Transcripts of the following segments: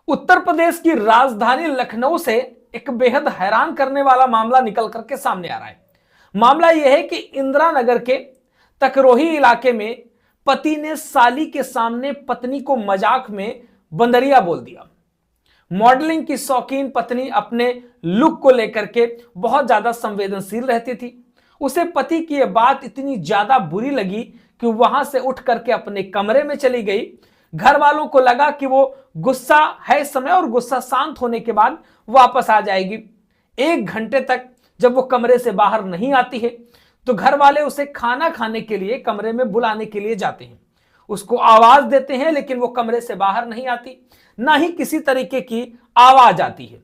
उत्तर प्रदेश की राजधानी लखनऊ से एक बेहद हैरान करने वाला मामला निकल करके सामने आ रहा है। मामला यह है कि इंदिरा नगर के तकरोही इलाके में पति ने साली के सामने पत्नी को मजाक में बंदरिया बोल दिया। मॉडलिंग की शौकीन पत्नी अपने लुक को लेकर के बहुत ज्यादा संवेदनशील रहती थी। उसे पति की यह बात इतनी ज्यादा बुरी लगी कि वहां से उठ करके अपने कमरे में चली गई। घर वालों को लगा कि वो गुस्सा है इस समय और गुस्सा शांत होने के बाद वापस आ जाएगी। 1 घंटे तक जब वो कमरे से बाहर नहीं आती है तो घर वाले उसे खाना खाने के लिए कमरे में बुलाने के लिए जाते हैं। उसको आवाज देते हैं लेकिन वो कमरे से बाहर नहीं आती, ना ही किसी तरीके की आवाज आती है।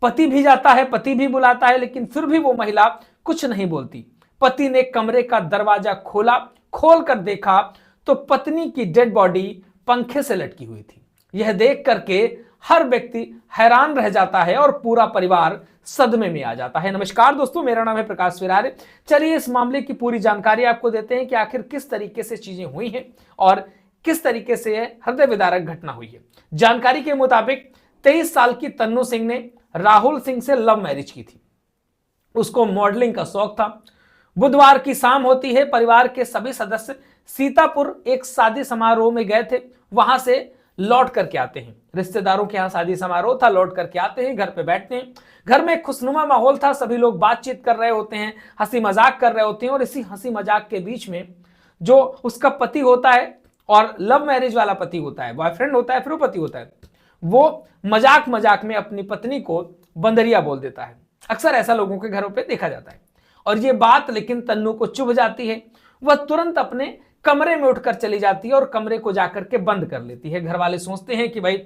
पति भी जाता है, पति भी बुलाता है, लेकिन फिर भी वो महिला कुछ नहीं बोलती। पति ने कमरे का दरवाजा खोला, खोल कर देखा तो पत्नी की डेड बॉडी पंखे से लटकी हुई थी। यह देख करके हर व्यक्ति हैरान रह जाता है और पूरा परिवार सदमे में आ जाता है। नमस्कार दोस्तों, मेरा नाम है प्रकाश फिरारे। चलिए इस मामले की पूरी जानकारी आपको देते हैं कि आखिर किस तरीके से चीजें हुई हैं और किस तरीके से यह हृदय विदारक घटना हुई है। जानकारी के मुताबिक 23 साल की तन्नू सिंह ने राहुल सिंह से लव मैरिज की थी। उसको मॉडलिंग का शौक था। बुधवार की शाम होती है, परिवार के सभी सदस्य सीतापुर एक शादी समारोह में गए थे। वहां से लौट करके आते हैं, रिश्तेदारों के यहाँ शादी समारोह था, लौट करके आते हैं, घर पे बैठते हैं। घर में एक खुशनुमा माहौल था, सभी लोग बातचीत कर रहे होते हैं, हंसी मजाक कर रहे होते हैं। और इसी हंसी मजाक के बीच में जो उसका पति होता है और लव मैरिज वाला पति होता है, बॉयफ्रेंड होता है, फिर वो पति होता है, वो मजाक मजाक में अपनी पत्नी को बंदरिया बोल देता है। अक्सर ऐसा लोगों के घरों पे देखा जाता है। और ये बात लेकिन तन्नू को चुभ जाती है। वह तुरंत अपने कमरे में उठकर चली जाती है और कमरे को जाकर के बंद कर लेती है। घर वाले सोचते हैं कि भाई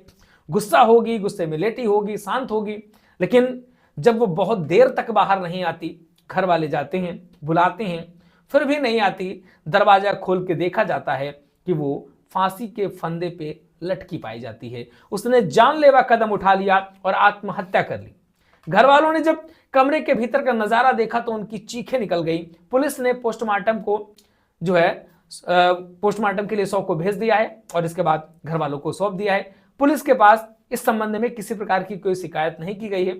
गुस्सा होगी, गुस्से में लेटी होगी, शांत होगी, लेकिन जब वो बहुत देर तक बाहर नहीं आती, घर वाले जाते हैं, बुलाते हैं, फिर भी नहीं आती। दरवाजा खोल के देखा जाता है कि वो फांसी के फंदे पे लटकी पाई जाती है। उसने जानलेवा कदम उठा लिया और आत्महत्या कर ली। घर वालों ने जब कमरे के भीतर का नजारा देखा तो उनकी चीखें निकल गई। पुलिस ने पोस्टमार्टम को जो है पोस्टमार्टम के लिए शव को भेज दिया है और इसके बाद घर वालों को सौंप दिया है। पुलिस के पास इस संबंध में किसी प्रकार की कोई शिकायत नहीं की गई है,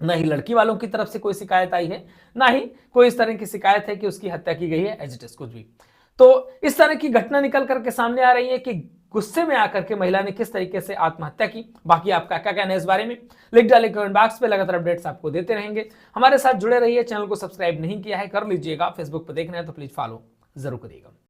ना ही लड़की वालों की तरफ से कोई शिकायत आई है, ना ही कोई इस तरह की शिकायत है कि उसकी हत्या की गई है, एज इट इज कुछ भी। तो इस तरह की घटना निकल करके सामने आ रही है कि गुस्से में आकर के महिला ने किस तरीके से आत्महत्या की। बाकी आपका क्या कहना है इस बारे में लिख डाले कमेंट बॉक्स पे। लगातार अपडेट्स आपको देते रहेंगे, हमारे साथ जुड़े रहिए। चैनल को सब्सक्राइब नहीं किया है कर लीजिएगा। फेसबुक पर देखना है तो प्लीज फॉलो जरूर करिएगा।